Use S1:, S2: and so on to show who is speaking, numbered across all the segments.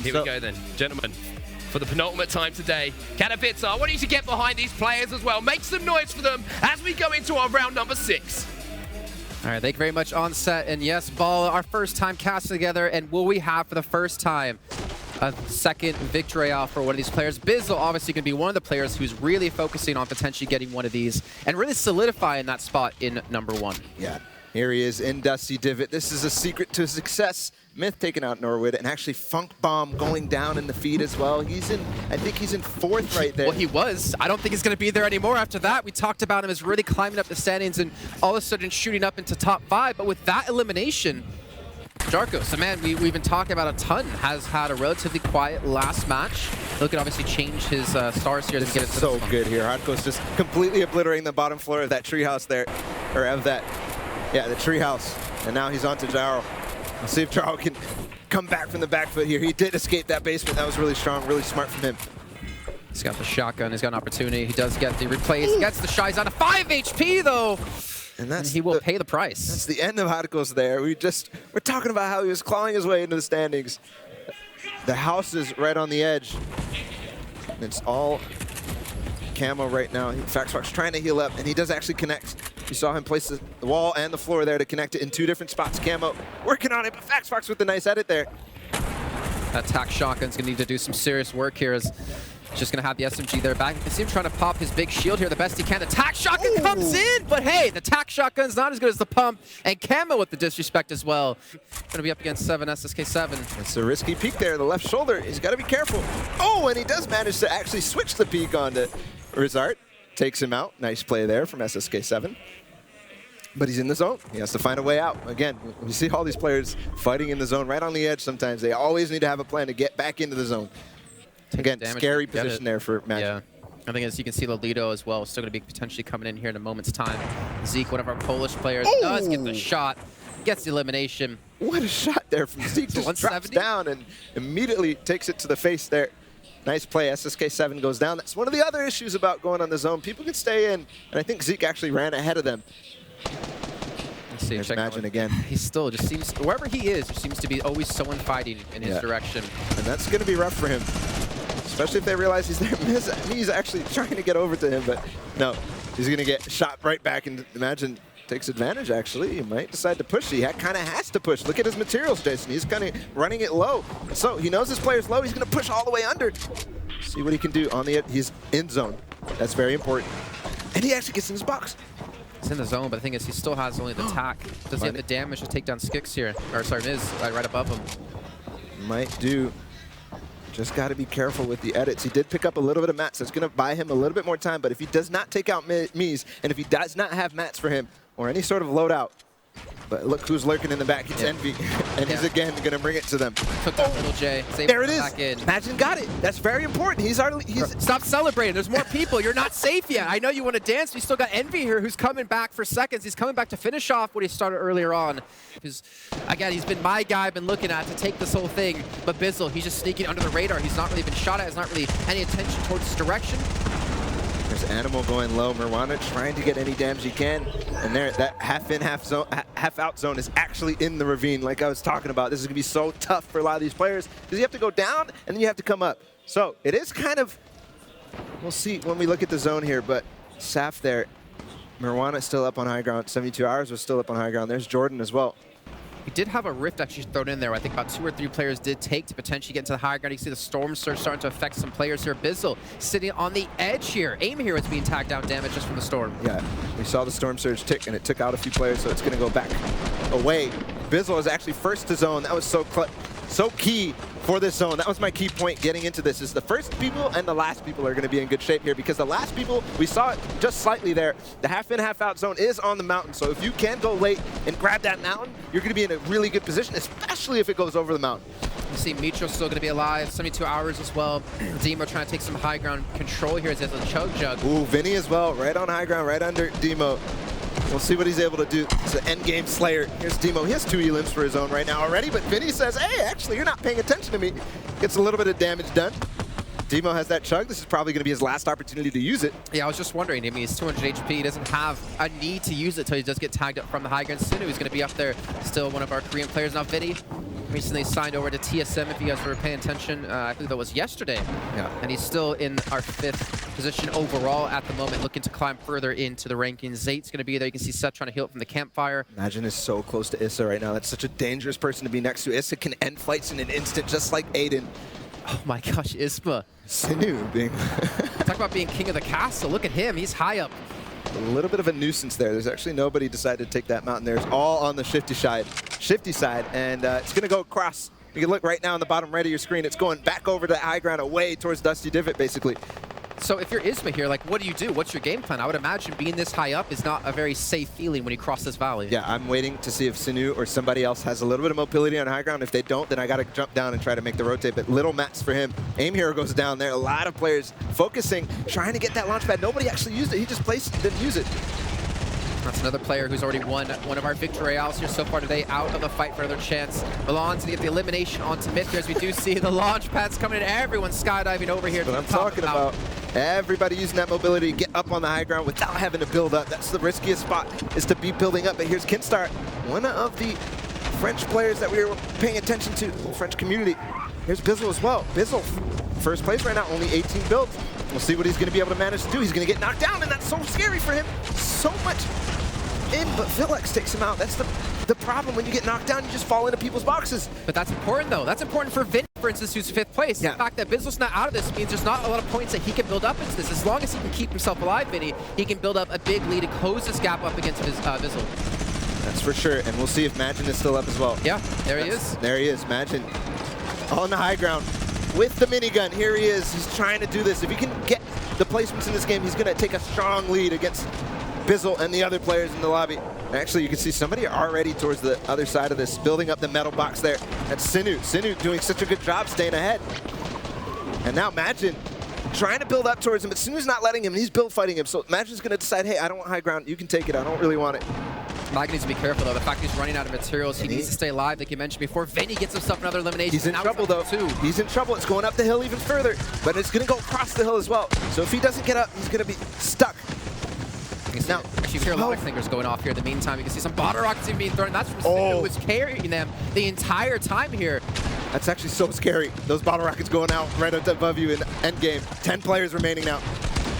S1: Here we go then, gentlemen. For the penultimate time today, Katowice, I want you to get behind these players as well. Make some noise for them as we go into our round number 6.
S2: All right, thank you very much, On Set. And yes, Ball, our first time cast together, and will we have for the first time a second victory Royale for one of these players? Bizzle obviously going to be one of the players who's really focusing on potentially getting one of these and really solidifying that spot in number 1.
S3: Yeah, here he is in Dusty Divot. This is a secret to success. Myth taking out Norwood, and actually Funk Bomb going down in the feed as well. He's in, I think he's in 4th right there.
S2: Well, he was. I don't think he's going to be there anymore after that. We talked about him as really climbing up the standings and all of a sudden shooting up into top 5. But with that elimination, Jarkos, the man we've been talking about a ton, has had a relatively quiet last match. Look at obviously change his stars here to get it to
S3: so good here. Hardcore's just completely obliterating the bottom floor of that treehouse there, or of that, yeah, the treehouse. And now he's on to Jaro. We'll see if Jaro can come back from the back foot here. He did escape that basement. That was really strong, really smart from him.
S2: He's got the shotgun. He's got an opportunity. He does get the replace. He gets the shot. He's down to 5 HP though. And he will pay the price.
S3: That's the end of Hardcore's there. We're talking about how he was clawing his way into the standings. The house is right on the edge. And it's all camo right now. Faxfox trying to heal up, and he does actually connect. You saw him place the wall and the floor there to connect it in 2 different spots. Camo working on it, but Faxfox with the nice edit there.
S2: That tac shotgun's gonna need to do some serious work here. As just gonna have the SMG there back. You can see him trying to pop his big shield here the best he can. The tac shotgun comes in, but hey, the tac shotgun's not as good as the pump. And Camo with the disrespect as well. Gonna be up against 7 SSK7.
S3: It's a risky peek there, the left shoulder. He's gotta be careful. Oh, and he does manage to actually switch the peek onto Rizart. Takes him out. Nice play there from SSK7. But he's in the zone. He has to find a way out. Again, we see all these players fighting in the zone right on the edge sometimes. They always need to have a plan to get back into the zone. Again, scary position there for Magic.
S2: Yeah. I think as you can see, Lolito as well, still going to be potentially coming in here in a moment's time. Zeke, one of our Polish players, does get the shot, gets the elimination.
S3: What a shot there from Zeke. Just drops down and immediately takes it to the face there. Nice play. SSK7 goes down. That's one of the other issues about going on the zone. People can stay in, and I think Zeke actually ran ahead of them.
S2: Let's see.
S3: Imagine again.
S2: He still just seems, wherever he is, there seems to be always someone fighting in his direction.
S3: And that's going to be rough for him, especially if they realize he's there. He's actually trying to get over to him, but no, he's going to get shot right back. And Imagine takes advantage, actually. He might decide to push. He kind of has to push. Look at his materials, Jason. He's kind of running it low. So he knows his player's low. He's going to push all the way under. See what he can do on the edge. He's in zone. That's very important. And he actually gets in his box.
S2: He's in the zone, but the thing is he still has only the tac. Does he have the damage to take down Skix here? Or sorry, Miz right above him.
S3: Might do. Just got to be careful with the edits. He did pick up a little bit of mats, so it's going to buy him a little bit more time. But if he does not take out Miz, and if he does not have mats for him, or any sort of loadout, but look who's lurking in the back. It's Envy, and he's again going to bring it to them.
S2: Took that little J.
S3: There it is. Back in. Imagine got it. That's very important. He's
S2: Stop celebrating. There's more people. You're not safe yet. I know you want to dance. You still got Envy here, who's coming back for seconds. He's coming back to finish off what he started earlier on. Because again, he's been my guy I've been looking at to take this whole thing. But Bizzle, he's just sneaking under the radar. He's not really been shot at. He's not really any attention towards his direction.
S3: There's Animal going low. Mirwana trying to get any damage he can. And there, that half in, half out zone is actually in the ravine, like I was talking about. This is going to be so tough for a lot of these players because you have to go down and then you have to come up. So it is kind of, we'll see when we look at the zone here, but Saf there, Mirwana still up on high ground. 72 Hours was still up on high ground. There's Jordan as well.
S2: He did have a rift actually thrown in there. I think about 2 or 3 players did take to potentially get into the high ground. You can see the Storm Surge starting to affect some players here. Bizzle sitting on the edge here. Aim here is being tagged down damage just from the Storm.
S3: Yeah, we saw the Storm Surge tick, and it took out a few players, so it's going to go back away. Bizzle is actually first to zone. That was so key for this zone. That was my key point getting into this, is the first people and the last people are going to be in good shape here, because the last people, we saw it just slightly there, the half in, half out zone is on the mountain. So if you can go late and grab that mountain, you're going to be in a really good position, especially if it goes over the mountain.
S2: You see Mitro still going to be alive, 72 Hours as well. Demo trying to take some high ground control here as he has a Chug Jug.
S3: Ooh, Vinny as well, right on high ground, right under Demo. We'll see what he's able to do. It's an endgame Slayer. Here's Demo. He has 2 elims for his own right now already, but Vinny says, hey, actually, you're not paying attention to me. Gets a little bit of damage done. Demo has that Chug. This is probably going to be his last opportunity to use it.
S2: Yeah, I was just wondering. I mean, he's 200 HP. He doesn't have a need to use it until he does get tagged up from the high ground. Sunu is going to be up there. Still one of our Korean players now. Vinny recently signed over to TSM, if you guys were paying attention. I think that was yesterday.
S3: Yeah.
S2: And he's still in our 5th position overall at the moment, looking to climb further into the rankings. Zate's going to be there. You can see Seth trying to heal it from the campfire.
S3: Imagine is so close to Issa right now. That's such a dangerous person to be next to. Issa can end fights in an instant, just like Aiden.
S2: Oh my gosh, Isma.
S3: Sinu being
S2: Talk about being king of the castle. Look at him. He's high up.
S3: a little bit of a nuisance there. There's actually nobody decided to take that mountain there. It's all on the Shifty side, and it's going to go across. You can look right now on the bottom right of your screen. It's going back over to the high ground, away towards Dusty Divot, basically.
S2: So if you're Isma here, like, what do? What's your game plan? I would imagine being this high up is not a very safe feeling when you cross this valley.
S3: Yeah, I'm waiting to see if Sinu or somebody else has a little bit of mobility on high ground. If they don't, then I got to jump down and try to make the rotate. But little mats for him. Aim Hero goes down there. A lot of players focusing, trying to get that launch pad. Nobody actually used it. He just placed it, didn't use it.
S2: That's another player who's already won one of our victory royales here so far today, out of the fight for another chance. Milan's to get the elimination onto Mitro, as we do see the launch pads coming in. Everyone's skydiving over here.
S3: But I'm talking about everybody using that mobility to get up on the high ground without having to build up. That's the riskiest spot, is to be building up. But here's Kinstar, one of the French players that we were paying attention to, the French community. Here's Bizzle as well. Bizzle, first place right now, only 18 builds. We'll see what he's going to be able to manage to do. He's going to get knocked down, and that's so scary for him. So much in, but Vilex takes him out. That's the problem. When you get knocked down, you just fall into people's boxes.
S2: But that's important, though. That's important for Vin, for instance, who's 5th place.
S3: Yeah.
S2: The fact that Bizzle's not out of this means there's not a lot of points that he can build up into this. As long as he can keep himself alive, Vinny, he can build up a big lead and close this gap up against Bizzle.
S3: That's for sure, and we'll see if Magin is still up as well.
S2: Yeah, there he is.
S3: There he is, Magin on the high ground with the minigun. Here he is. He's trying to do this. If he can get the placements in this game, he's going to take a strong lead against Bizzle and the other players in the lobby. Actually, you can see somebody already towards the other side of this, building up the metal box there. That's Sinu. Sinu doing such a good job staying ahead. And now Magin trying to build up towards him, but Sinu's not letting him, and he's build fighting him. So Magin's going to decide, hey, I don't want high ground. You can take it. I don't really want it.
S2: Mag needs to be careful, though. The fact he's running out of materials, he needs to stay alive, like you mentioned before. Vinny gets himself another elimination.
S3: He's in trouble, though. He's in trouble. It's going up the hill even further, but it's going to go across the hill as well. So if he doesn't get up, he's going to be stuck.
S2: Now, you hear a lot of fingers going off here. In the meantime, you can see some bottle rockets even being thrown. That's from Sinu, who was carrying them the entire time here.
S3: That's actually so scary. Those bottle rockets going out right up above you in endgame. 10 players remaining now.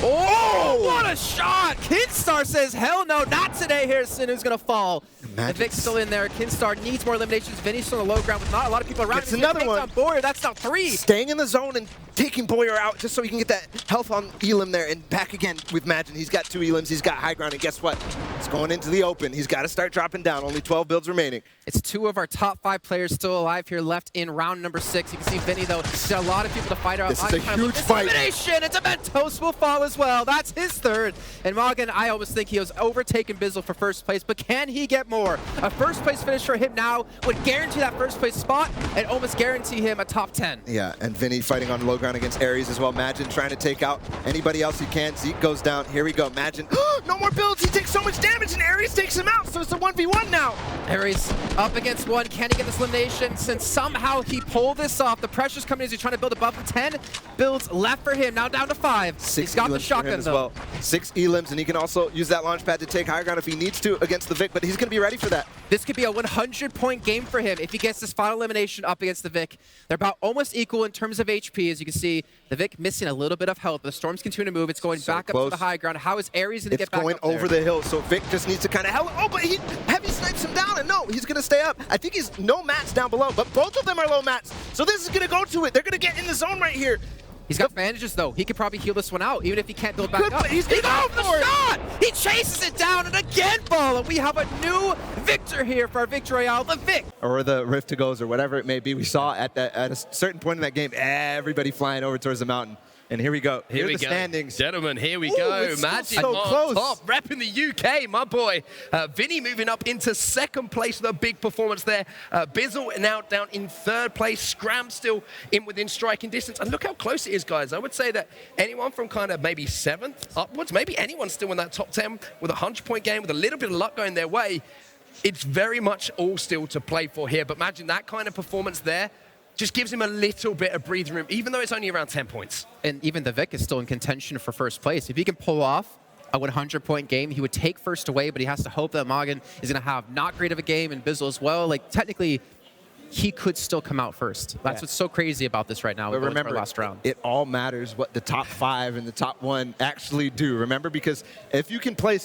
S2: Oh, what a shot! Kinstar says, hell no, not today. Here, Sinu's gonna fall. The Vic's still in there. Kinstar needs more eliminations. Vinny's still on the low ground with not a lot of people around.
S3: It's another one.
S2: On Boyer. That's now 3.
S3: Staying in the zone and taking Boyer out just so he can get that health on Elim there, and back again with Magin. He's got 2 Elims. He's got high ground, and guess what? It's going into the open. He's got to start dropping down. Only 12 builds remaining.
S2: It's 2 of our top 5 players still alive here, left in round number 6. You can see Vinny, though, got a lot of people to fight out.
S3: This is a huge fight.
S2: Elimination! It's a Mentos will fall as well. That's his 3rd. And Morgan, I almost think he was overtaking Bizzle for 1st place, but can he get more? A 1st place finish for him now would guarantee that 1st place spot and almost guarantee him a top 10.
S3: Yeah, and Vinny fighting on low ground against Aries as well. Magin trying to take out anybody else he can. Zeke goes down. Here we go. Magin. No more builds. He takes so much damage, and Aries takes him out. So it's a 1v1 now.
S2: Aries up against 1. Can he get this elimination? Since somehow he pulled this off, the pressure's coming as he's trying to build above 10 builds left for him. Now down to 5. He's got the shotgun,
S3: as
S2: though.
S3: well. 6 Elims, and he can also use that launch pad to take high ground if he needs to against the Vic, but he's going to be ready for that.
S2: This could be a 100-point game for him if he gets this final elimination up against the Vic. They're about almost equal in terms of HP, as you can see. The Vic missing a little bit of health. The Storm's continue to move. It's going back up to the high ground. How is Aries going to get back up there?
S3: It's going over the hill, so Vic just needs to kind of Oh, but he heavy snipes him down, and no, he's going to stay up. I think he's no mats down below, but both of them are low mats. So this is going to go to it. They're going to get in the zone right here.
S2: He's got bandages, though. He could probably heal this one out, even if he can't build back up.
S3: He's going
S2: for the shot! He chases it down and again fall, and we have a new victor here for our victory royale, the Vic.
S3: Or the Rift to Goes, or whatever it may be. We saw at a certain point in that game, everybody flying over towards the mountain. And here we go.
S1: Here we
S3: are the
S1: go.
S3: standings.
S1: Gentlemen, here we go. Magin
S3: so
S1: on
S3: close.
S1: top, repping the UK, my boy. Vinny moving up into 2nd place with a big performance there. Bizzle now down in 3rd place. Scram still in within striking distance. And look how close it is, guys. I would say that anyone from kind of maybe 7th upwards, maybe anyone still in that top 10 with a 100-point game, with a little bit of luck going their way, it's very much all still to play for here. But imagine that kind of performance there. Just gives him a little bit of breathing room, even though it's only around 10 points.
S2: And even the Vic is still in contention for 1st place. If he can pull off a 100-point game, he would take 1st away, but he has to hope that Morgan is going to have not great of a game, and Bizzle as well. Like, technically, he could still come out first. That's what's so crazy about this right now.
S3: But remember,
S2: last round.
S3: It all matters what the top 5 and the top 1 actually do. Remember, because if you can play